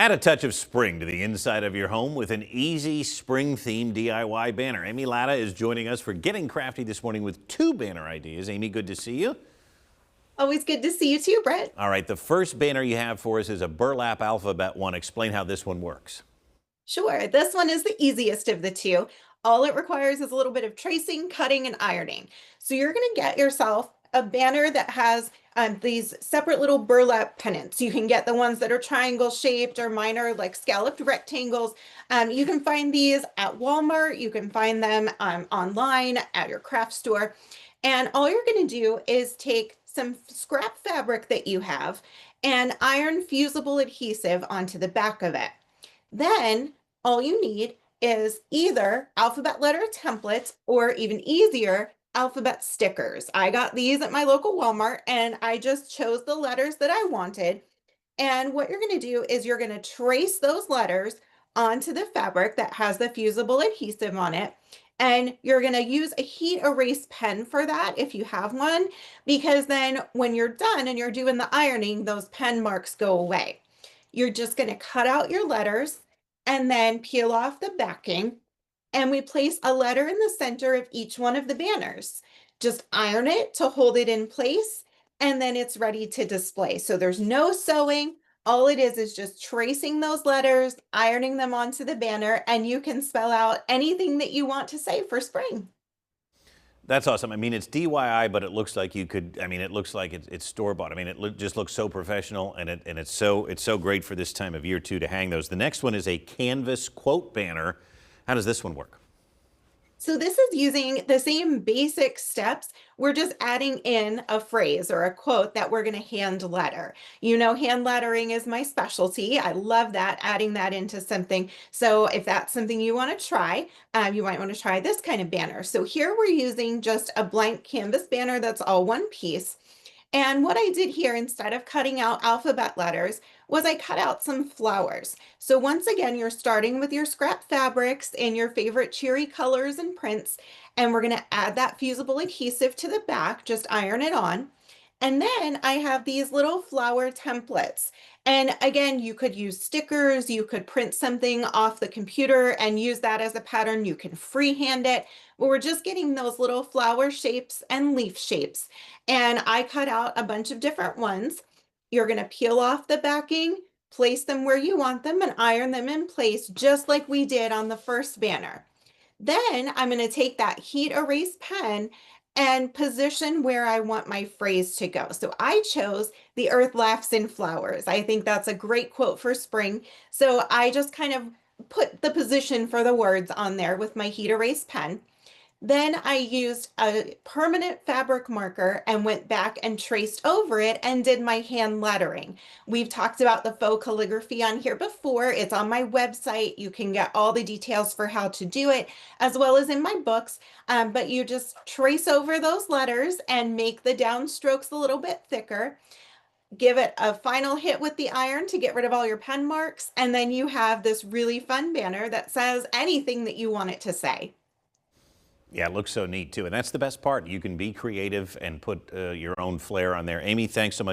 Add a touch of spring to the inside of your home with an easy spring-themed DIY banner. Amy Latta is joining us for Getting Crafty this morning with two banner ideas. Amy, good to see you. Always good to see you too, Brett. All right, the first banner you have for us is a burlap alphabet one. Explain how this one works. Sure, this one is the easiest of the two. All it requires is a little bit of tracing, cutting, and ironing. So you're going to get yourself a banner that has these separate little burlap pennants. You can get the ones that are triangle shaped, or mine are like scalloped rectangles. You can find these at Walmart. You can find them online at your craft store. And all you're going to do is take some scrap fabric that you have and iron fusible adhesive onto the back of it. Then all you need is either alphabet letter templates or, even easier, alphabet stickers. I got these at my local Walmart and I just chose the letters that I wanted. And what you're going to do is you're going to trace those letters onto the fabric that has the fusible adhesive on it. And you're going to use a heat erase pen for that if you have one, because then when you're done and you're doing the ironing, those pen marks go away. You're just going to cut out your letters and then peel off the backing. And we place a letter in the center of each one of the banners. Just iron it to hold it in place, and then it's ready to display. So there's no sewing. All it is just tracing those letters, ironing them onto the banner, and you can spell out anything that you want to say for spring. That's awesome. I mean, it's DIY, but it looks like you could. I mean, it looks like it's store-bought. I mean, it just looks so professional, and it's so great for this time of year too to hang those. The next one is a canvas quote banner. How does this one work? So this is using the same basic steps. We're just adding in a phrase or a quote that we're going to hand letter. You know, hand lettering is my specialty. I love that, adding that into something. So if that's something you want to try, you might want to try this kind of banner. So here we're using just a blank canvas banner that's all one piece. And what I did here, instead of cutting out alphabet letters, was I cut out some flowers. So once again, you're starting with your scrap fabrics and your favorite cheery colors and prints, and we're going to add that fusible adhesive to the back, just iron it on. And then I have these little flower templates. And again, you could use stickers, you could print something off the computer and use that as a pattern. You can freehand it, but we're just getting those little flower shapes and leaf shapes. And I cut out a bunch of different ones. You're going to peel off the backing, place them where you want them, and iron them in place just like we did on the first banner. Then I'm going to take that heat erase pen and position where I want my phrase to go. So I chose "The earth laughs in flowers." I think that's a great quote for spring. So I just kind of put the position for the words on there with my heat erase pen. Then I used a permanent fabric marker and went back and traced over it and did my hand lettering. We've talked about the faux calligraphy on here before. It's on my website. You can get all the details for how to do it, as well as in my books. But you just trace over those letters and make the downstrokes a little bit thicker. Give it a final hit with the iron to get rid of all your pen marks. And then you have this really fun banner that says anything that you want it to say. Yeah, it looks so neat too, and that's the best part. You can be creative and put your own flair on there. Amy, thanks so much.